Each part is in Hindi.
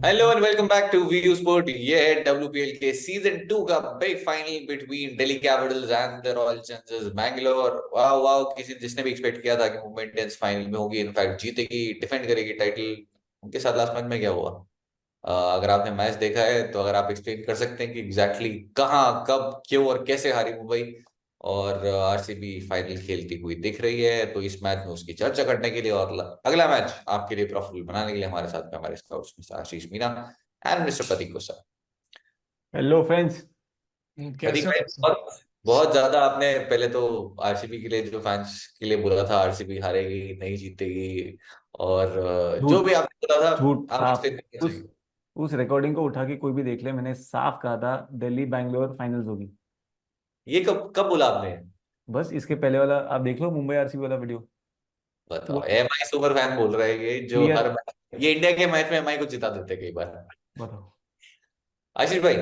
Hello and welcome back to VU sport. ये है डब्ल्यूपीएल के सीजन 2 का big final between Delhi Capitals and the Royal Challengers Bangalore. वाह वाह, किसी जिसने भी एक्सपेक्ट किया था कि मुंबई इंडियंस फाइनल में होगी, इनफैक्ट जीतेगी, डिफेंड करेगी टाइटल। उनके साथ लास्ट मैच में क्या हुआ? अगर आपने मैच देखा है तो अगर आप एक्सप्लेन कर सकते हैं कि एग्जैक्टली कहाँ, कब, क्यों और कैसे हारी मुंबई और आरसीबी फाइनल खेलती हुई दिख रही है, तो इस मैच में उसकी चर्चा करने के लिए और अगला मैच आपके लिए प्रॉफिटेबल बनाने के लिए हमारे साथ में हमारे scouts mister Ashish Meena and mister Prateek गुस्सा। Hello friends. प्रतीक कैसे हो भाई, कैसे हो? बहुत बहुत ज्यादा आपने पहले तो आरसीबी के लिए, जो फैंस के लिए बोला था आरसीबी हारेगी, नहीं जीतेगी, और जो झूठ। भी आपने बोला था झूठ आप साफ। एक्सप्लेन करना उस चाहिए। उस रिकॉर्डिंग को उठा के कोई भी देख ले, मैंने साफ कहा था दिल्ली बैंगलोर फाइनल्स होगी। ये कब कब बोला आपने? बस इसके पहले वाला आप देख लो, मुंबई आरसीबी वाला वीडियो। बताओ, वो एमआई सुपर फैन बोल रहे हैं ये, जो क्लियर। हर ये इंडिया के मैच में एमआई को जिता देते हैं कई बार। बताओ। आशीष भाई,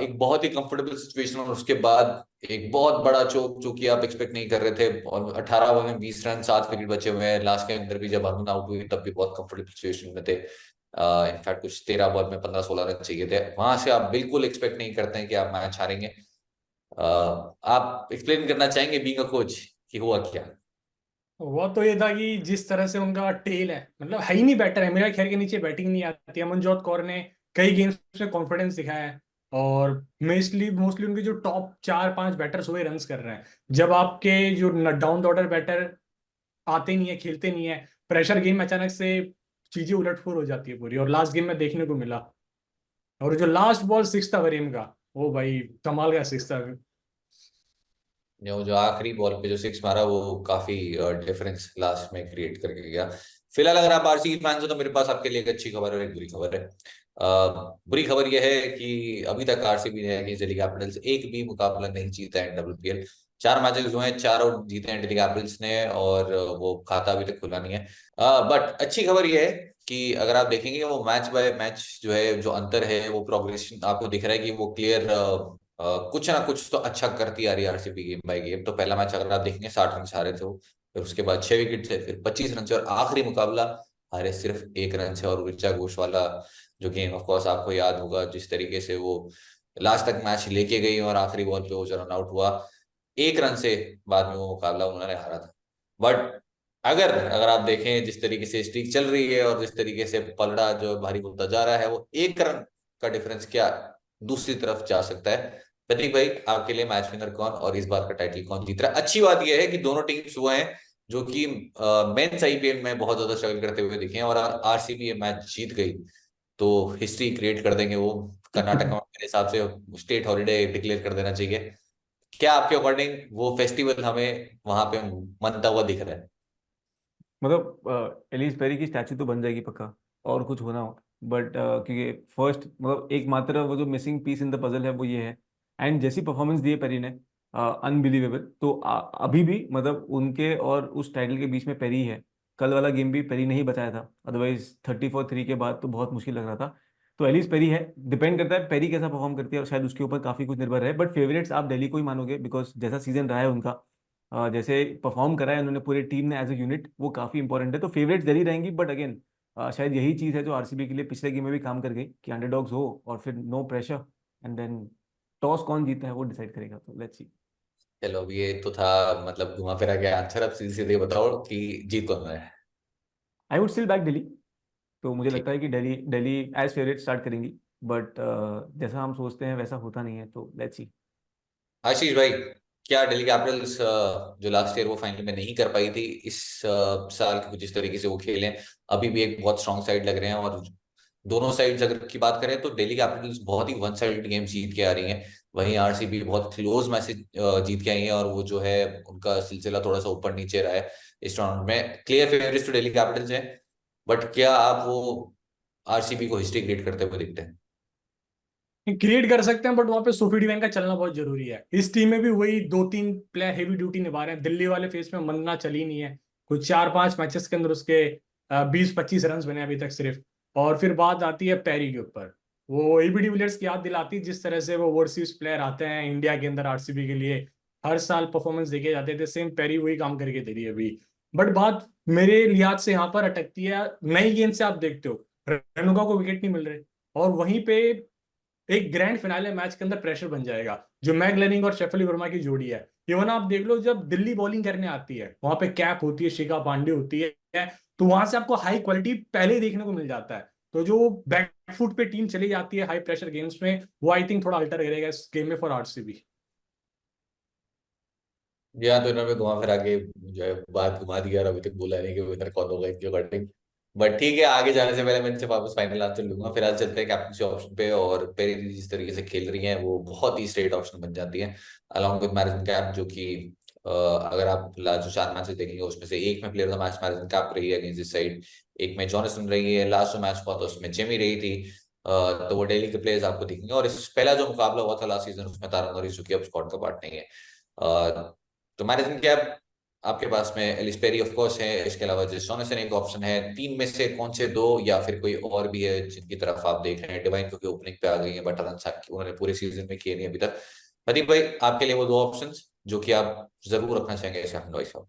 एक बहुत ही कंफर्टेबल सिचुएशन और उसके बाद एक बहुत बड़ा चोक जो कि आप एक्सपेक्ट नहीं कर रहे थे, और 18 ओवर में 20 रन, 7 विकेट बचे हुए हैं। लास्ट के अंदर भी जब हरमन आउट हुई तब भी बहुत कंफर्टेबल सिचुएशन में थे। इनफैक्ट कुछ 13 बॉल में 15-16 रन चाहिए थे। वहां से आप बिल्कुल एक्सपेक्ट नहीं करते हैं कि आप मैच हारेंगे। आप एक्सप्लेन करना चाहेंगे बीइंग अ कोच कि हुआ क्या? वो तो ये था कि जिस तरह से उनका टेल है, मतलब है ही नहीं बैटर है। मेरा ख्याल के नीचे बैटिंग नहीं आती है। अमनजोत कौर ने कई गेम्स में कॉन्फिडेंस दिखाया है, और मोस्टली मोस्टली उनके जो टॉप 4-5 बैटर्स वही रन्स कर रहे हैं। जब आपके जो डाउन द ऑर्डर बैटर आते नहीं है, खेलते नहीं है, प्रेशर गेम में अचानक से चीजें उलटफुल हो जाती है पूरी। और लास्ट गेम में देखने को मिला। और जो लास्ट बॉल सिक्स था वरीम का, वो भाई कमाल का सिक्स था। जो जो आखिरी बॉल पे जो सिक्स मारा वो काफी डिफरेंस लास्ट में क्रिएट करके गया। फिलहाल अगर आप आरसीबी फैंस हो तो मेरे पास आपके लिए एक अच्छी खबर और एक बुरी खबर है। बुरी खबर यह है कि अभी तक आरसीबी ने अगेंस्ट दिल्ली कैपिटल्स एक भी मुकाबला नहीं जीता है डब्ल्यूपीएल। 4 मैचेस हुए हैं, चारों जीते हैं दिल्ली कैपिटल्स ने, और वो खाता अभी तक खुला नहीं है। बट अच्छी खबर यह है कि अगर आप देखेंगे वो मैच बाय मैच जो है, जो अंतर है, वो प्रोग्रेशन आपको दिख रहा है कि वो क्लियर कुछ ना कुछ तो अच्छा करती आ रही है आरसीबी गेम बाय गेम। तो पहला मैच अगर आप देखेंगे 60 रन से हारे थे वो, फिर उसके बाद 6 विकेट से, फिर 25 रन से, और आखिरी मुकाबला हारे सिर्फ 1 रन से। और ऋचा घोष वाला जो गेम, ऑफ कोर्स आपको याद होगा जिस तरीके से वो लास्ट तक मैच लेके गई और आखिरी बॉल पे वो जो रन आउट हुआ, 1 रन से बाद में वो मुकाबला उन्होंने हारा था। बट अगर अगर आप देखें जिस तरीके से स्ट्रीक चल रही है और जिस तरीके से पलड़ा जो भारी होता जा रहा है, वो 1 रन का डिफरेंस क्या दूसरी तरफ जा सकता है? प्रतीक भाई, आपके लिए मैच विनर कौन और इस बार का टाइटल कौन जीत रहा है? अच्छी बात यह है कि दोनों टीम्स वो हैं जो कि मेंस आईपीएल में बहुत ज्यादा स्ट्रगल करते हुए दिखे हैं, और आरसीबी ये मैच जीत गई तो हिस्ट्री क्रिएट कर देंगे वो। कर्नाटक में मेरे हिसाब से स्टेट हॉलीडे डिक्लेयर कर देना चाहिए। क्या आपके अकॉर्डिंग वो फेस्टिवल हमें वहां पे मनता हुआ दिख रहा है? मतलब एलिस पेरी की स्टैचू तो बन जाएगी पक्का, और कुछ होना हो। बट क्योंकि फर्स्ट मतलब एकमात्र वो जो missing piece in the puzzle है वो ये है। एंड जैसी परफॉर्मेंस दी है पेरी ने, अनबिलीवेबल। तो अभी भी मतलब उनके और उस टाइटल के बीच में पेरी है। कल वाला गेम भी पेरी ने ही बचाया था, अदरवाइज 34-3 के बाद तो बहुत मुश्किल लग रहा था। तो एलिस पेरी है। डिपेंड करता है पेरी कैसा परफॉर्म करती है, और शायद उसके ऊपर काफी कुछ निर्भर है। बट फेवरेट्स आप दिल्ली को ही मानोगे, बिकॉज जैसा सीजन रहा है उनका, जैसे परफॉर्म करा है उन्होंने पूरी टीम ने एज ए यूनिट, वो काफी इंपॉर्टेंट है। तो फेवरेट दिल्ली रहेंगी। बट अगेन शायद यही चीज है जो आरसीबी के लिए पिछले गेम में भी काम कर गई, कि अंडरडॉग्स हो और फिर no pressure, and then toss कौन जीता है वो डिसाइड करेगा। तो लेट्स सी। चलो, अब ये तो था मतलब घुमा फिरा के आंसर। अब सीधे सीधे बताओ कि जीत कौन रहा है? I would still back Delhi. तो मुझे ठीक। लगता है कि Delhi Delhi as favourite start करेंगी। बट जैसा हम सोचते हैं वैसा होता नहीं है, तो लेट्स सी। आशीष भाई, क्या दिल्ली कैपिटल्स जो लास्ट ईयर वो फाइनल में नहीं कर पाई थी, इस साल के जिस तरीके से वो खेले हैं, अभी भी एक बहुत स्ट्रांग साइड लग रहे हैं? और दोनों साइड अगर की बात करें तो दिल्ली कैपिटल्स बहुत ही वन साइड गेम जीत के आ रही है, वहीं आरसीबी बहुत क्लोज मैच जीत के आई है, और वो जो है उनका सिलसिला थोड़ा सा ऊपर नीचे रहा है इस टूर्नामेंट में। क्लियर फेवरेट तो दिल्ली कैपिटल्स है, बट क्या आप वो आरसीबी को हिस्ट्री क्रिएट करते हुए दिखते हैं? क्रिएट कर सकते हैं, बट वहां पे सोफी डिवाइन का चलना बहुत जरूरी है। इस टीम में भी वही 2-3 प्लेयर हेवी ड्यूटी निभा रहे हैं। दिल्ली वाले फेस में मन्ना चली नहीं है। कुछ 4-5 मैचेस के अंदर उसके 20-25 रन बने अभी तक सिर्फ। और फिर बात आती है पैरी के ऊपर। वो एबी डिविलियर्स की याद दिलाती है, जिस तरह से वो ओवरसीज प्लेयर आते हैं इंडिया के अंदर आरसीबी के लिए, हर साल परफॉर्मेंस देखे जाते थे। सेम पैरी वही काम करके दे रही है अभी। बट बात मेरे लिहाज से यहाँ पर अटकती है, नई गेंद से आप देखते हो रेणुका को विकेट नहीं मिल रहे, और वहीं पे एक ग्रैंड फिनाले मैच के अंदर प्रेशर बन जाएगा। जो मैग लेनिंग और शेफली वर्मा की जोड़ी है, इवन आप देख लो जब दिल्ली बॉलिंग करने आती है, वहां पे कैप होती है, शिखा पांडे होती है, तो वहां से आपको हाई क्वालिटी पहले ही देखने को मिल जाता है। तो जो बैकफुट पे टीम चली जाती है हाई प्रेशर गेम्स में, वो आई थिंक थोड़ा अल्टर करेगा इस गेम में फॉर आरसीबी। यहाँ तो इन्होंने घुमा फिरा के जो है बात घुमा दिया और अभी तक बोला नहीं कि विनर कौन होगा इनके अकॉर्डिंग। बट ठीक है, आगे जाने से पहले मैं इनसे वापस फाइनल आंसर लूंगा। फिर आज चलते हैं कैप्टनसी ऑप्शन पे। और पेरी जिस तरीके से खेल रही हैं वो बहुत ही स्ट्रेट ऑप्शन बन जाती है अलॉन्ग विद मैरिसन कैप, जो कि अगर आप लास्ट जो 4 मैचेस देखेंगे उसमें से एक में player of the match Marizanne Kapp रही है अगेंस्ट दिस साइड, एक में जॉनसन रही है, लास्ट जो मैच हुआ था उसमें जेमी रही थी। तो वो डेली के प्लेयर्स आपको दिखेंगे। और इस पहला जो मुकाबला हुआ था लास्ट सीजन उसमें तारन नॉरिस, जो कि अब स्क्वाड का पार्ट नहीं है। तो मैरिसन कैप आपके पास में, एलिस पेरी ऑफ कोर्स है, इसके अलावा जिस जॉनसन एक ऑप्शन है। तीन में से कौन से दो या फिर कोई और भी है जिनकी तरफ आप देख रहे हैं? डिवाइन क्योंकि ओपनिंग पे आ गई है, बट रन उन्होंने पूरे सीजन में किए नहीं अभी तक। प्रदीप भाई, आपके लिए वो दो ऑप्शंस जो कि आप जरूर रखना चाहेंगे इस कैप्टन वाइस का।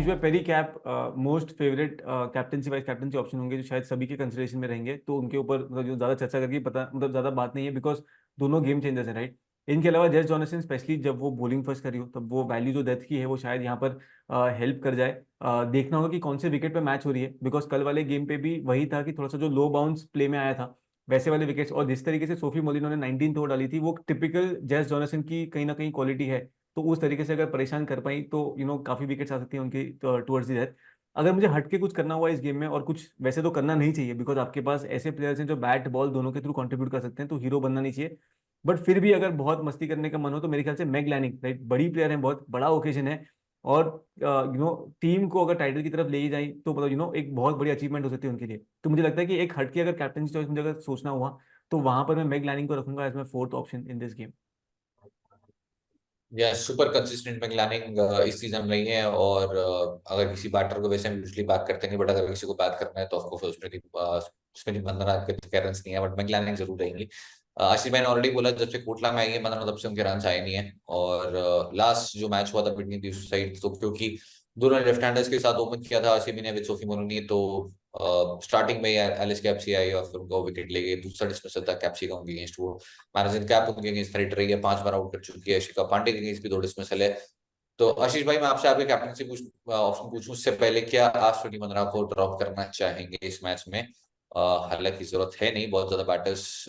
इसमें Perry Kapp most favourite captaincy vice captaincy option होंगे, जो शायद सभी के कंसिडरेशन में रहेंगे। तो उनके ऊपर मतलब जो ज़्यादा चर्चा करके पता मतलब ज़्यादा बात नहीं है, बिकॉज दोनों गेम चेंजर्स हैं, राइट। इनके अलावा जेस जॉनसन, स्पेशली जब वो बॉलिंग फर्स्ट करी हो, तब वो वैल्यू जो डेथ की है वो शायद यहाँ पर हेल्प कर जाए। देखना होगा कि कौन से विकेट पे मैच हो रही है, बिकॉज कल वाले गेम पे भी वही था कि थोड़ा सा जो लो बाउंस प्ले में आया था वैसे वाले विकेट्स, और जिस तरीके से सोफी मोलिनो ने 19 ओवर डाली थी, वो टिपिकल जेस जॉनसन की कहीं ना कहीं क्वालिटी है। तो उस तरीके से अगर परेशान कर पाई तो काफी विकेट्स आ सकती हैं उनकी टुवर्ड्स दी डेथ। अगर मुझे हटके कुछ करना हुआ इस गेम में, और कुछ वैसे तो करना नहीं चाहिए, बिकॉज आपके पास ऐसे प्लेयर्स हैं जो बैट बॉल दोनों के थ्रू कंट्रीब्यूट कर सकते हैं, तो हीरो बनना नहीं चाहिए। बट फिर भी अगर बहुत मस्ती करने का मन हो तो मेरे ख्याल से मैग लैनिंग, राइट, बड़ी प्लेयर है, बहुत बड़ा ओकेजन है। और टीम को अगर टाइटल की तरफ ले ही जाए तो मतलब एक बहुत बड़ी अचीवमेंट हो सकती है उनके लिए। तो मुझे लगता है कि एक हटके अगर कैप्टन चॉइस मुझे अगर सोचना हुआ, तो वहां पर मैं मैग लैनिंग को रखूंगा as my fourth option in this game. या सुपर कंसिस्टेंट मैगलानिंग इस सीजन रही है। और अगर किसी बैटर को, वैसे हम यूजली बात करते हैं, बट अगर किसी को बात करना है तो ऑफकोर्स उसमें बंदना के रन नहीं है, बट मैगलानिंग जरूर रहेंगी। आशीष भाई ने ऑलरेडी बोला जब से कोटला में आई है बंदना तब से उनके रन आए नहीं है। और लास्ट जो मैच हुआ था बिटवीन दी साइड, तो क्योंकि दोनों लेफ्ट हैंडर्स के साथ ओपन किया था आरसीबी ने विद सोफी मोलोनी, तो स्टार्टिंग में एलिस कैप्सी आई और फिर उनका विकेट ले गए। दूसरा डिस्मिसल था कैप्सी का उनके अगेंस्ट, वो मैनेजिंग कैप उनके अगेंस्ट हिट रही है, 5 बार आउट कर चुकी है। शिखा पांडे के अगेंस्ट भी 2 डिस्मिसल है। तो आशीष भाई, मैं आपसे आपके कैप्टनसी ऑप्शन पूछूं उससे पहले, क्या आप श्रुति मंदना को ड्रॉप करना चाहेंगे इस मैच में? हालांकि जरूरत है नहीं बहुत ज्यादा बैटर्स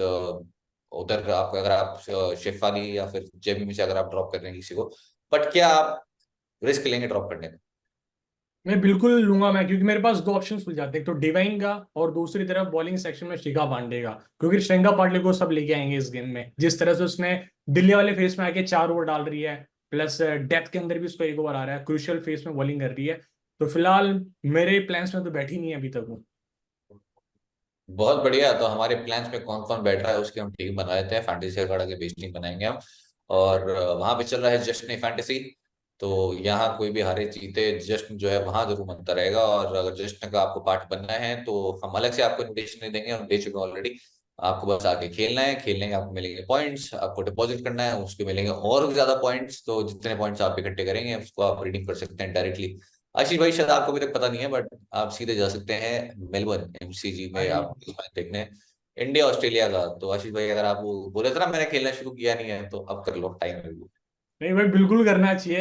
उधर, आप अगर आप शेफाली या फिर जेबी में से अगर आप ड्रॉप कर रहे हैं किसी को, बट क्या आप रिस्क लेंगे ड्रॉप करने में? मैं बिल्कुल लूंगा मैं, क्योंकि मेरे पास दो ऑप्शन खुल जाते हैं, एक तो डिवाइन का और दूसरी तरफ बॉलिंग सेक्शन में शिखा पांडे का। क्योंकि श्रेंगा पांडे को सब लेके आएंगे इस गेम में, जिस तरह से उसने दिल्ली वाले फेस में आके 4 ओवर डाल रही है, प्लस डेथ के अंदर भी उसको 1 ओवर आ रहा है, क्रूशियल फेस में बॉलिंग कर रही है। तो फिलहाल मेरे प्लान्स में तो बैठी नहीं है अभी तक वो। बहुत बढ़िया। तो हमारे प्लान्स में कौन कौन बैठ रहा है उसकी हम टीम बना लेते हैं, फैंटेसी अखाड़ा के बेस टीम बनाएंगे हम। और वहां पे चल रहा है जश्न फैंटेसी। तो यहाँ कोई भी हारे जीते जश्न जो है वहां जरूर मनता रहेगा। और अगर जश्न का आपको पार्ट बनना है तो हम अलग से आपको इन्विटेशन नहीं देंगे, हम दे चुके हैं ऑलरेडी। आपको बस आके खेलना है, खेलने के आपको मिलेंगे पॉइंट्स, आपको डिपॉजिट करना है, उसके मिलेंगे और भी ज्यादा पॉइंट्स। तो जितने पॉइंट्स आप इकट्ठे करेंगे उसको आप रिडीम कर सकते हैं डायरेक्टली। आशीष भाई, शायद आपको अभी तक पता नहीं है, बट आप सीधे जा सकते हैं मेलबर्न एमसीजी में भाई आप इस मैच देखने, इंडिया ऑस्ट्रेलिया का। तो आशीष भाई, अगर आप वो बोले थे ना मैंने खेलना शुरू किया नहीं है, तो अब कर लो, टाइम है अभी। नहीं भाई, बिल्कुल करना चाहिए।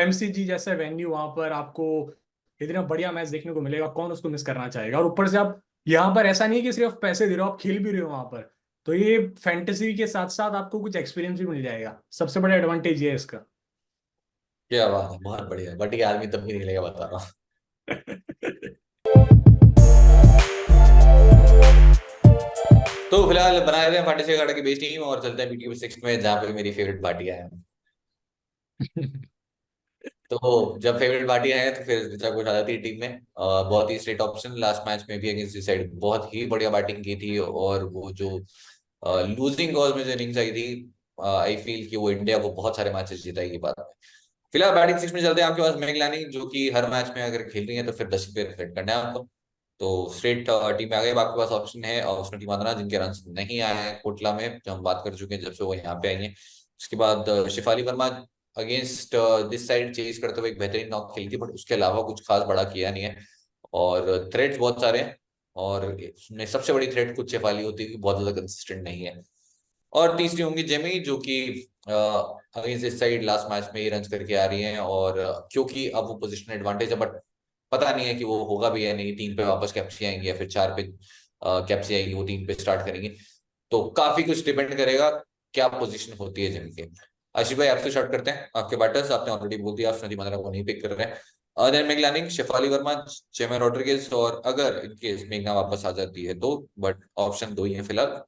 एमसीजी जैसा वेन्यू, वहां पर आपको इतना बढ़िया मैच देखने को मिलेगा, कौन उसको मिस करना चाहेगा। और ऊपर से आप यहाँ पर ऐसा नहीं है कि सिर्फ पैसे दे रहे हो, आप खेल भी रहे हो वहां पर। तो ये फैंटेसी के साथ साथ आपको कुछ एक्सपीरियंस भी मिल जाएगा, सबसे बड़ा एडवांटेज ये है इसका। क्या बात है, बहुत बढ़िया। बट ये आदमी तब भी नहीं लेगा, बता रहा हूँ। तो फिलहाल बनाए हुए हैं फैंटेसी अखाड़ा की बेस टीम और चलते हैं बीटीओ 6 में, जहाँ पे मेरी फेवरेट पार्टियां हैं। तो जब फेवरेट पार्टियां हैं तो फिर ऋचा को उठा जाती है टीम में। बहुत ही स्ट्रेट ऑप्शन, लास्ट मैच में भी अगेंस्ट दिस साइड बहुत ही बढ़िया बैटिंग की थी। और वो जो लूजिंग कॉज में जो इनिंग्स आई थी, आई फील कि वो इंडिया को बहुत सारे मैचेस जिताएगी बाद में। फिलहाल बैटिंग सिक्स में चलते हैं। आपके पास मेग लानी, जो कि हर मैच में अगर खेल रही है तो फिर 10 पे सेट करना है आपको। तो स्ट्रेट टीम में आ गए। अब आपके पास ऑप्शन है और उसमें टीम आंद्रा, जिनके रन नहीं आए हैं कोटला में, जो हम बात कर चुके हैं जब से वो यहाँ पे आई है। उसके बाद Shafali Verma, against this side chase करते हुए एक बेहतरीन नॉक खेली थी, बट उसके अलावा कुछ खास बड़ा किया नहीं है। और थ्रेट्स बहुत सारे हैं, और उसमें सबसे बड़ी थ्रेट कुछ शेफाली होती है कि बहुत ज्यादा कंसिस्टेंट नहीं है। और तीसरी होंगी जेमी, जो कि अगेंस्ट इस साइड लास्ट मैच में ही रन करके आ रही हैं, और क्योंकि अब वो पोजीशन एडवांटेज है, बट पता नहीं है कि वो होगा भी या नहीं। 3 पे वापस कैप्सी आएंगी या फिर 4 पे कैप्सी आएगी, वो 3 पे स्टार्ट करेंगी। तो काफी कुछ डिपेंड करेगा क्या पोजीशन होती है जेमी के। आशीष भाई, आपसे स्टार्ट करते हैं। आपके बैटर्स आपने ऑलरेडी बोल दिया, आप स्मृति मंदाना को नहीं पिक कर रहे हैं। देन मैगलानिंग, शेफाली वर्मा, जेमी रॉड्रिगेज, और अगर इनकेस मेघना वापस आ जाती है तो, बट ऑप्शन 2 ही है फिलहाल।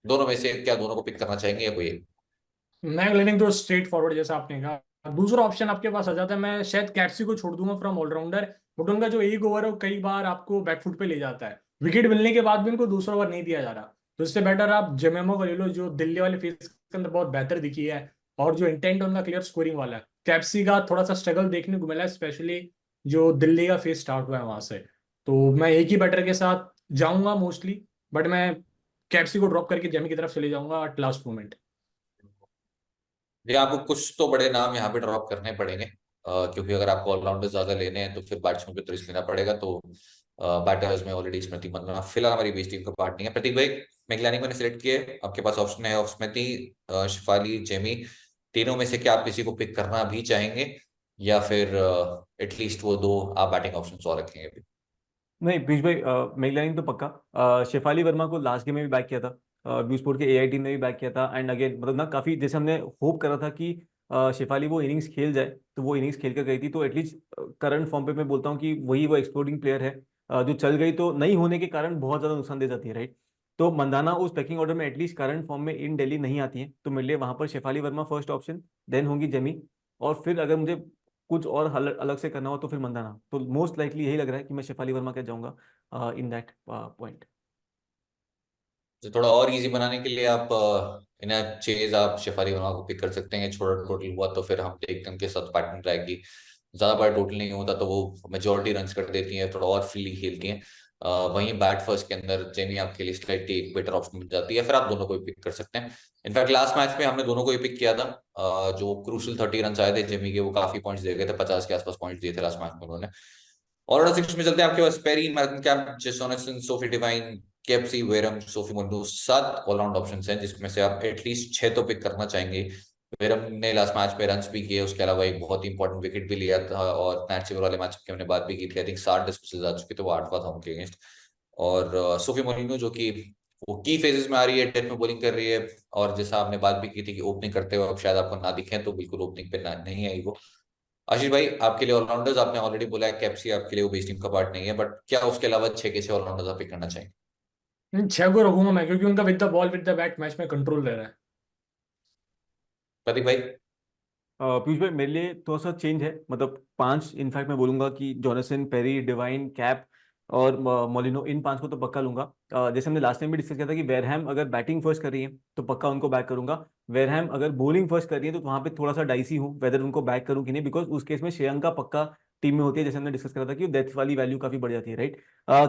दोनों में से क्या दोनों को पिक करना चाहेंगे या कोई एक? मैं लेनिंग तो स्ट्रेट फॉरवर्ड जैसा आपने कहा, दूसरा ऑप्शन आपके पास आ जाता है, मैं शायद कैप्सी को छोड़ दूंगा फ्रॉम ऑलराउंडर। बट उनका जो एक ओवर है वो कई बार आपको बैकफुट पे ले जाता है, विकेट मिलने के बाद भी उनको दूसरा ओवर नहीं दिया जा रहा। तो इससे बेटर आप जेमेमो को ले लो, जो दिल्ली वाले फेस के अंदर बहुत बेहतर दिखी है, और जो इंटेंट उनका क्लियर स्कोरिंग वाला है। कैप्सी का थोड़ा सा स्ट्रगल देखने को मिला है, स्पेशली जो दिल्ली का फेस स्टार्ट हुआ है वहां से। तो मैं एक ही बैटर के साथ जाऊंगा मोस्टली, बट मैं कैप्सी को ड्रॉप करके जेमी की तरफ चले जाऊंगा एट लास्ट मोमेंट। जी, आपको कुछ तो बड़े नाम यहाँ पे ड्रॉप करने पड़ेंगे, क्योंकि अगर आपको ऑलराउंडर ज्यादा लेने हैं तो फिर बैट्समैन पे तो रिस्क लेना पड़ेगा। तो बैटर्स में ऑलरेडी स्मृति मंदाना फिलहाल हमारी बेस टीम का पार्ट नहीं है। प्रतीक भाई, मैगलानी मैंने सिलेक्ट किए, आपके पास ऑप्शन है ऑफ स्मृति, शेफाली, जेमी। तीनों में से क्या आप किसी को पिक करना भी चाहेंगे, या फिर एटलीस्ट वो 2 आप बैटिंग ऑप्शन और रखेंगे अभी? नहीं पीयूष भाई, मैगलाइन तो पक्का। शेफाली वर्मा को लास्ट गेम में भी बैक किया था, व्यू स्पोर्ट के एआई टीम ने भी बैक किया था। एंड अगेन मतलब ना काफी जैसे हमने होप करा था कि शेफाली वो इनिंग्स खेल जाए, तो वो इनिंग्स खेल कर गई थी। तो एटलीस्ट करंट फॉर्म पे मैं बोलता हूँ कि वही वो एक्सप्लोडिंग प्लेयर है। जो चल गई तो नहीं होने के कारण बहुत ज्यादा नुकसान दे जाती है, राइट। तो मंदाना उस पैकिंग ऑर्डर में एटलीस्ट करंट फॉर्म में इन दिल्ली नहीं आती है, तो मेरे लिए वहां पर Shafali Verma first option, then होंगी जेमी। और फिर अगर मुझे कुछ और अलग से करना हो तो फिर मंदाना। तो मोस्ट लाइकली यही लग रहा है कि मैं शेफाली वर्मा के जाऊंगा इन दैट पॉइंट। तो थोड़ा और इजी बनाने के लिए आप इन चेज आप शेफाली वर्मा को पिक कर सकते हैं। छोटा टोटल हुआ तो फिर हम देखते हैं उनके साथ पैटर्न रहेगी। ज्यादा बड़ा टोटल नहीं होता तो वो मेजोरिटी रन्स कर देती हैं, थोड़ा और फ्रीली खेलती हैं। वहीं बैट फर्स्ट के अंदर जेमी आपके लिए स्लाइटली एक बेटर ऑप्शन मिल जाती है, फिर आप दोनों को भी पिक कर सकते हैं। इनफैक्ट लास्ट मैच में हमने दोनों को ही पिक किया था। जो क्रूशल 30 रन आए थे जेमी के, वो काफी पॉइंट्स दे गए थे, 50 के आसपास पॉइंट्स दिए थे लास्ट मैच में उन्होंने। ऑलराउंडर सेक्शन में चलते हैं। आपके पास पेरी, मैल्कम कैम्प, जेसोनसन, Sophie Devine, KFC, Wareham, Sophie मुंडू, 7 ऑलराउंड ऑप्शंस हैं, जिसमें से आप एटलीस्ट 6 तो पिक करना चाहेंगे। वेरम ने लास्ट मैच में रन्स भी किए, उसके अलावा एक बहुत ही इंपॉर्टेंट विकेट भी लिया था, और नैट वाले मैच की हमने बात भी की थी। आई थिंक 60 डिस्मिसल्स आ चुके थे, वो 8वां था उनके अगेंस्ट। और सोफी मोलिनो, जो कि वो की फेजेस में आ रही है, 10 में बॉलिंग कर रही है, और जैसा आपने बात भी की थी कि ओपनिंग करते हुए अब शायद आपको ना दिखें, तो बिल्कुल ओपनिंग पे नहीं आई वो। आशीष भाई, आपके लिए ऑलराउंडर्स आपने ऑलरेडी बोला है, कैप्सी आपके लिए वो बेस टीम का पार्ट नहीं है, बट क्या उसके अलावा 6 के 6 ऑलराउंडर्स आप पिक करना चाहेंगे? 6 को रखूंगा मैं, क्योंकि उनका with the ball with the bat match में कंट्रोल रह रहा है। प्रदीप भाई? पीयूष भाई, मेरे लिए थोड़ा सा चेंज है, मतलब 5 इनफैक्ट मैं बोलूंगा कि जॉनसन, पेरी, डिवाइन, कैप और मोलिनो, इन 5 को तो पक्का लूंगा। जैसे हमने लास्ट टाइम भी डिस्कस किया था कि वेरहैम अगर बैटिंग फर्स्ट कर रही है तो पक्का उनको बैक करूंगा। वेरहैम अगर बॉलिंग फर्स्ट कर रही है तो वहां पे थोड़ा सा डाइसी हूँ वेदर उनको बैक करूँ कि नहीं, बिकॉज उस केस में श्रेयंका पक्का टीम में होती है, जैसे हमने डिस्कस करा था कि डेथ वाली वैल्यू काफी बढ़ जाती है, राइट।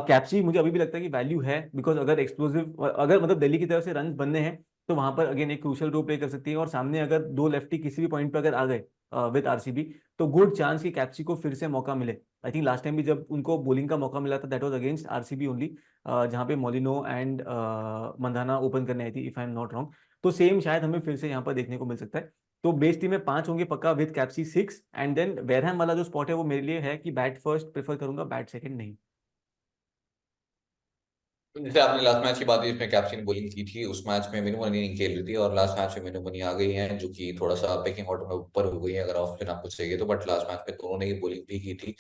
कैप्सी मुझे अभी भी लगता है कि वैल्यू है, बिकॉज अगर एक्सप्लोसिव, अगर मतलब दिल्ली की तरफ से रन बनने हैं तो वहां पर अगेन एक क्रूशल रोल प्ले कर सकती है। और सामने अगर 2 लेफ्टी किसी भी पॉइंट पर अगर आ गए विद आरसीबी, तो गुड चांस कि कैप्सी को फिर से मौका मिले। आई थिंक लास्ट टाइम भी जब उनको बॉलिंग का मौका मिला था that was against RCB only, जहां पे मोलिनो एंड मंधाना ओपन करने आई थी, if I am not wrong. तो सेम शायद हमें फिर से यहाँ पर देखने को मिल सकता है। तो बेस टीम में 5 होंगे पक्का विद कैप्सी 6, एंड देन वेरहैम वाला जो स्पॉट है वो मेरे लिए है कि बैट फर्स्ट प्रेफर करूंगा, बैट सेकंड नहीं। जैसे आपने लास्ट मैच की बात की जिसमें कैप्सी ने बॉलिंग की थी, उस मैच में मीनू मनी नहीं खेल रही थी, और लास्ट मैच में मीनू मनी आ गई है, जो कि थोड़ा सा पैकिंग ऑर्डर में ऊपर हो गई है अगर ऑप्शन आपको चाहिए तो। बट लास्ट मैच में दोनों ने ही बॉलिंग भी की थी।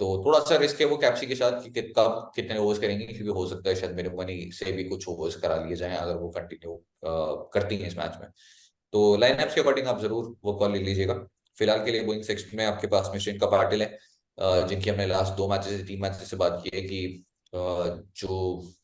तो थोड़ा सा रिस्क है वो कैप्सी के साथ कि कब कितने ओवर्स करेंगे, क्योंकि हो सकता है शायद मीनू मनी से भी कुछ ओवर्स करा लिए जाएं अगर वो कंटिन्यू करती हैं इस मैच में। तो लाइनअप के अकॉर्डिंग आप जरूर वो कॉल ले लीजिएगा। फिलहाल के लिए बॉलिंग सेक्शन में आपके पास में श्रीलंका पाटिल है, जिनकी हमने लास्ट 2 मैचेस से 3 मैचेस से बात की है कि जो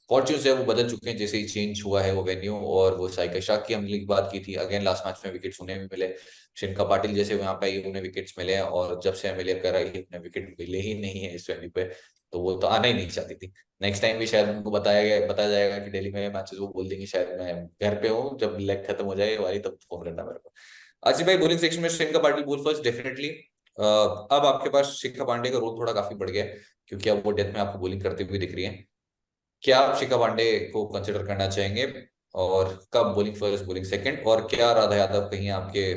फॉर्च्यून्स है वो बदल चुके हैं जैसे ही चेंज हुआ है वो वेन्यू। और वो साइका शाह की हमने बात की थी, अगेन लास्ट मैच में विकेट्स उन्हें भी मिले। श्रीलंका पाटिल जैसे वहां पे आई उन्हें विकेट्स मिले हैं, और जब से एमएलए कर आई है उन्हें विकेट मिले ही नहीं है इस वेन्यू पे। तो वो तो आना ही नहीं चाहती थी। नेक्स्ट टाइम भी शायद उनको बताया जाएगा कि दिल्ली में मैचेस, वो बोल देंगे शायद मैं घर पे हूँ, जब लेग खत्म हो जाए वाली तब फोन करना मेरे को। आसिफ भाई, बॉलिंग सेक्शन में Shreyanka Patil ball first definitely. अब आपके पास शिखा पांडे का रोल थोड़ा काफी बढ़ गया है, क्योंकि अब वो डेथ में आपको बॉलिंग करते हुए दिख रही है। क्या आप शिखा पांडे को कंसिडर करना चाहेंगे, और कब बॉलिंग फर्स्ट बॉलिंग सेकंड, और क्या राधा यादव कहीं आपके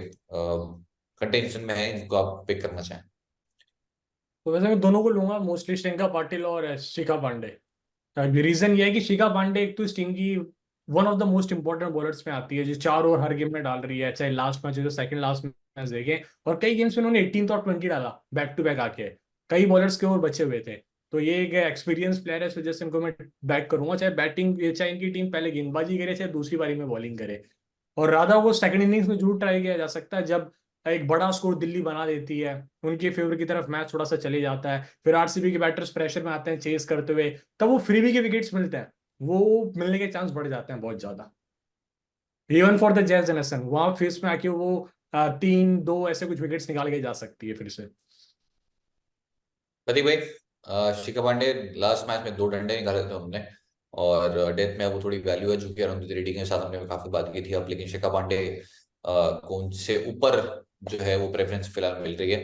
कंटेंशन में है जिनको आप पिक करना चाहें? तो वैसे मैं दोनों को लूंगा, मोस्टली श्रेयंका पाटिल और शिखा पांडे। रीजन ये है कि शिखा पांडे एक तो इस टीम की one of the most important bowlers में आती है, जो 4 ओवर हर गेम में डाल रही है, चाहे लास्ट मैच हो जो सेकंड लास्ट मैच देखें। और कई गेम्स में उन्होंने 18 और 20 डाला बैक टू बैक आके, कई बॉलर्स के ओवर बचे हुए थे। तो ये एक एक्सपीरियंस प्लेयर है, इस वजह से इनको मैं बैक करूंगा, चाहे बैटिंग, चाहे इनकी टीम पहले गेंदबाजी करे चाहे दूसरी बारी में बॉलिंग करे। और राधा को सेकंड इनिंग्स में जरूर ट्राई किया जा सकता है, जब एक बड़ा स्कोर दिल्ली बना देती है, उनके फेवर की तरफ मैच थोड़ा सा चले जाता है, फिर आरसीबी के बैटर्स प्रेशर में आते हैं चेस करते हुए, तब वो फ्रीबी के विकेट्स मिलते हैं, वो मिलने के चांस बढ़ जाते हैं बहुत ज्यादा। इवन फॉर द जैज एंड एसन, वहां फेस में आके वो 3-2 ऐसे कुछ विकेट्स निकाल के जा सकती है फिर से। प्रदीप भाई, शिखा पांडे लास्ट मैच में 2 डंडे निकाले थे हमने, और डेथ में वो थोड़ी वैल्यू है, जो कि अरुंधति रेड्डी के साथ हमने काफी बात की थी अब, लेकिन शिखा पांडे को उनसे ऊपर जो है वो प्रेफरेंस फिलहाल मिल रही है।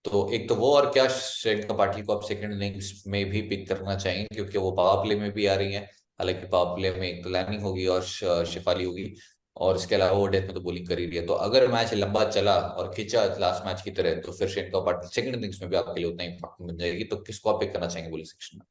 तो एक तो वो, और क्या श्रेयंका पाटिल को आप सेकंड इनिंग्स में भी पिक करना चाहेंगे, क्योंकि वो पावर प्ले में भी आ रही है। हालांकि पावर प्ले में एक तो लैनिंग होगी और शिफाली होगी, और इसके अलावा वो डेथ में तो बॉलिंग कर ही रही है। तो अगर मैच लंबा चला और खिंचा लास्ट मैच की तरह, तो फिर श्रेयंका पाटिल सेकंड इनिंग्स में भी आपके लिए उतना इम्पैक्ट बन जाएगी। तो किसको आप पिक करना चाहेंगे बॉलिंग सेक्शन में?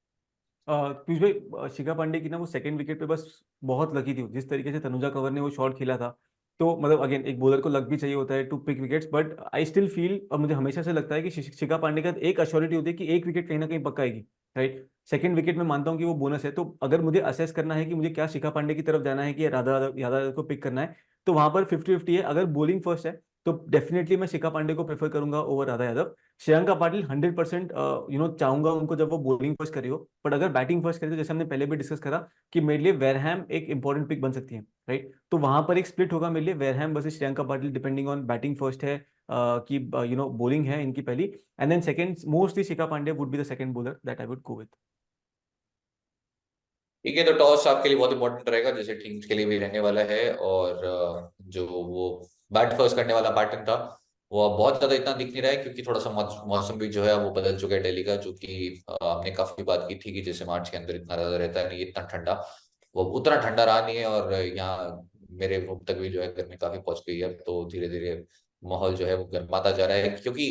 पीयूष भाई, शिखा पांडे की ना वो सेकंड विकेट पे बस बहुत लकी थी, जिस तरीके से तनुजा कंवर ने वो शॉट खेला था। तो मतलब अगेन एक बॉलर को लक भी चाहिए होता है to pick wickets, but I still feel, और मुझे हमेशा से लगता है कि शिखा पांडे का एक अश्योरिटी होती है कि एक विकेट कहीं ना कहीं पक्का आएगी, राइट। सेकंड विकेट में मानता हूँ कि वो बोनस है, तो अगर मुझे असेस करना है कि मुझे क्या शिखा पांडे की तरफ जाना है कि राधा यादव को पिक करना है, तो वहां पर 50-50 है। अगर बॉलिंग फर्स्ट है तो डेफिनेटली मैं शिखा पांडे को प्रेफर करूंगा ओवर राधा यादव। श्रेयंका पाटिल 100% चाहूंगा उनको जब वो बॉलिंग फर्स्ट करे हो, बट अगर बैटिंग फर्स्ट करे तो जैसे हमने पहले भी डिस्कस करा कि मेरे लिए वेरहैम एक इंपॉर्टेंट पिक बन सकती है, राइट। तो वहां पर एक स्प्लिट होगा मेरे लिए, Wareham versus Shreyanka Patil, depending on batting first है कि बॉलिंग है इनकी पहली, and then second mostly Shikha Pandey would be the second bowler that I would go with. ठीक है, तो टॉस आपके लिए बहुत इंपॉर्टेंट रहेगा, जैसे टीम्स के लिए भी रहने वाला है। और जो वो बैट फर्स्ट करने वाला पैटर्न था, वो अब बहुत ज्यादा इतना दिख नहीं रहा है, क्योंकि थोड़ा सा मौसम भी जो है वो बदल चुका है दिल्ली का, जो कि हमने काफी बात की थी कि जैसे मार्च के अंदर इतना ज्यादा रहता है नहीं, इतना ठंडा, वो उतना ठंडा रहा नहीं है। और यहाँ मेरे रूम तक भी जो है गर्मी काफी पहुंच गई है, तो धीरे धीरे माहौल जो है वो गर्माता जा रहा है, क्योंकि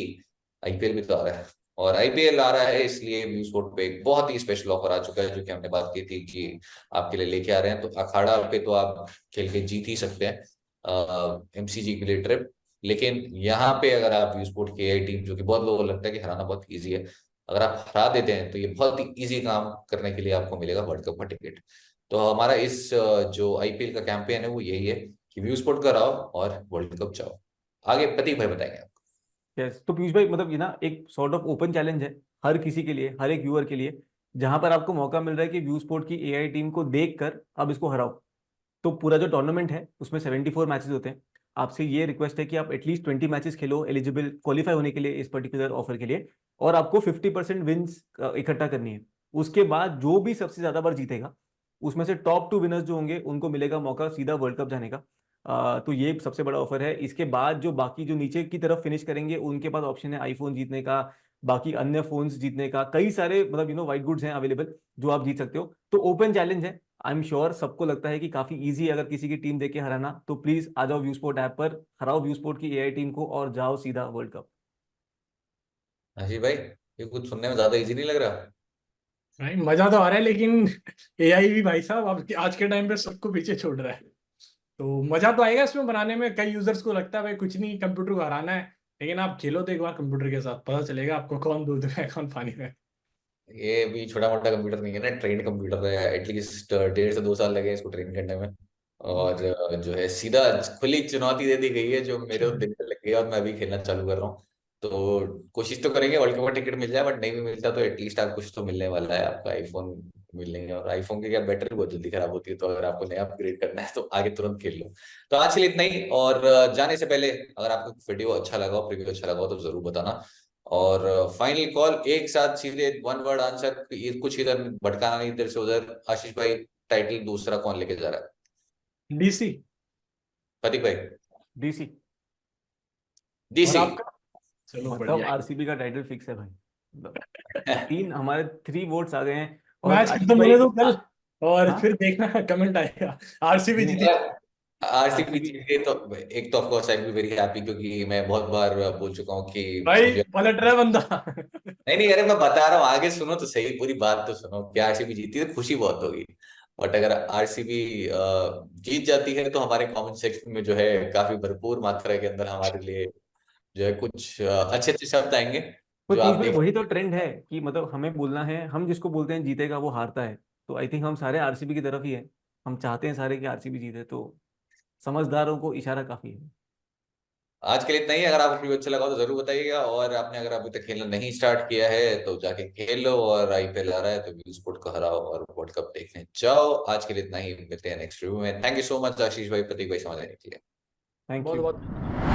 आईपीएल भी तो आ रहा है। और आईपीएल आ रहा है, इसलिए व्यू स्पोर्ट पे एक बहुत ही स्पेशल ऑफर आ चुका है, जो कि हमने बात की थी कि आपके लिए लेके आ रहे हैं। तो अखाड़ा पे तो आप खेल के जीत ही सकते हैं एमसीजी के लिए ट्रिप, लेकिन यहाँ पे अगर आप व्यू स्पोर्ट की एआई टीम, जो कि बहुत लोगों को लगता है कि हराना बहुत ईजी है, अगर आप हरा देते हैं तो ये बहुत ही ईजी काम करने के लिए आपको मिलेगा वर्ल्ड कप का टिकट। तो हमारा इस जो आईपीएल का कैंपेन है वो यही है कि व्यू स्पोर्ट कराओ और वर्ल्ड कप जाओ। आगे प्रतीक भाई बताएंगे। यस, तो पीयूष भाई मतलब ये ना एक सॉर्ट ऑफ ओपन चैलेंज है हर किसी के लिए, हर एक व्यूअर के लिए, जहां पर आपको मौका मिल रहा है कि व्यू स्पोर्ट की एआई टीम को देखकर अब इसको हराओ। तो पूरा जो टूर्नामेंट है उसमें 74 मैचेस होते हैं। आपसे ये रिक्वेस्ट है कि आप एटलीस्ट 20 मैचेस खेलो एलिजिबल क्वालिफाई होने के लिए इस पर्टिकुलर ऑफर के लिए, और आपको 50% विंस इकट्ठा करनी है। उसके बाद जो भी सबसे ज्यादा बार जीतेगा, उसमें से टॉप 2 विनर्स जो होंगे उनको मिलेगा मौका सीधा वर्ल्ड कप जाने का। तो ये सबसे बड़ा ऑफर है। इसके बाद जो बाकी जो नीचे की तरफ फिनिश करेंगे उनके पास ऑप्शन है आईफोन जीतने का, बाकी अन्य फोन्स जीतने का, कई सारे मतलब वाइट गुड्स हैं अवेलेबल जो आप जीत सकते हो। तो ओपन चैलेंज है। आई एम श्योर सबको लगता है कि काफी इजी है अगर किसी की टीम देके हराना, तो प्लीज आ जाओ व्यू स्पोर्ट ऐप पर, हराओ व्यू स्पोर्ट की एआई टीम को और जाओ सीधा वर्ल्ड कप। आशीष भाई, ये कुछ सुनने में ज्यादा इजी नहीं लग रहा? भाई मजा तो आ रहा है, लेकिन एआई भी भाई साहब अब आज के टाइम पे सबको पीछे छोड़ रहा है। तो मजा तो आएगा इसमें बनाने में, कई यूजर्स को लगता है भाई कुछ नहीं, कंप्यूटर को हराना है। लेकिन आप खेलो तो एक बार कंप्यूटर के साथ, पता चलेगा आपको कौन दूध में है कौन पानी में। ये भी छोटा मोटा कंप्यूटर नहीं है ना, ट्रेन कंप्यूटर है। एटलीस्ट 1.5 से 2 साल लगे इसको ट्रेन करने में। और जो है सीधा खुली चुनौती दे दी गई है, जो मेरे तो दिल पे लग गई है, और मैं अभी खेलना चालू कर रहा हूँ। तो कोशिश तो करेंगे वर्ल्ड कप का टिकट मिल जाए, बट नहीं भी मिलता तो एटलीस्ट आप कुछ तो मिलने वाला है, आपका आईफोन मिलेंगे। और आईफोन की क्या बैटरी बहुत जल्दी खराब होती है, तो अगर आपको नया अपग्रेड करना है तो आगे तुरंत खेल लो। तो आज के लिए इतना ही। और जाने से पहले अगर आपको वीडियो अच्छा लगा हो, प्रीव्यू अच्छा लगा हो, तो जरूर बताना। और फाइनल कॉल एक साथ सीधे 1 वर्ड आंसर, कुछ इधर भटकाना नहीं इधर से उधर। आशीष भाई, टाइटल दूसरा कौन लेके जा रहा है? डीसी। प्रतीक भाई? डीसी। जी और सी। आपका? चलो मतलब बढ़िया। आरसीबी का टाइटल फिक्स है भाई। मतलब तीन हमारे 3 वोट्स आ गए हैं। और मैच आशीष खत्म भाई। होने दो कल, और हाँ। फिर देखना कमेंट आएगा। आरसीबी नहीं, जीती। RCB RCB. जीत गई तो एक तो of course I will be very happy, क्योंकि मैं बहुत बार बोल चुका हूँ कि भाई मुझे पलट रहा है बंदा। नहीं नहीं, अरे मैं बता रहा हूँ, आगे सुनो तो सही, पूरी बात तो सुनो। कि आरसीबी जीती तो खुशी बहुत होगी, बट अगर आरसीबी जीत जाती है तो हमारे कमेंट सेक्शन में जो है काफी भरपूर मात्रा के अंदर हमारे लिए जो है कुछ अच्छे अच्छे शब्द आएंगे, तो जो तीज आप भाई देख। वही तो ट्रेंड है कि मतलब हमें बोलना है, हम जिसको बोलते हैं जीतेगा वो हारता है। तो आई थिंक हम सारे आरसीबी की तरफ ही है। हम चाहते हैं सारे कि आरसीबी जीते, तो समझदारों को इशारा काफी है। आज के लिए इतना ही। अगर आपको वीडियो अच्छा लगा हो तो जरूर बताइएगा, और आपने अगर अभी तक खेलना नहीं स्टार्ट किया है तो जाके खेल लो, और आईपीएल आ रहा है तो व्यू स्पोर्ट को हराओ और वर्ल्ड कप देखने जाओ। आज के लिए इतना ही, मिलते हैं नेक्स्ट रिव्यू में। थैंक यू सो मच आशीष भाई, प्रतीक भाई, समझ आने के लिए। थैंक बहुत यू। बहुत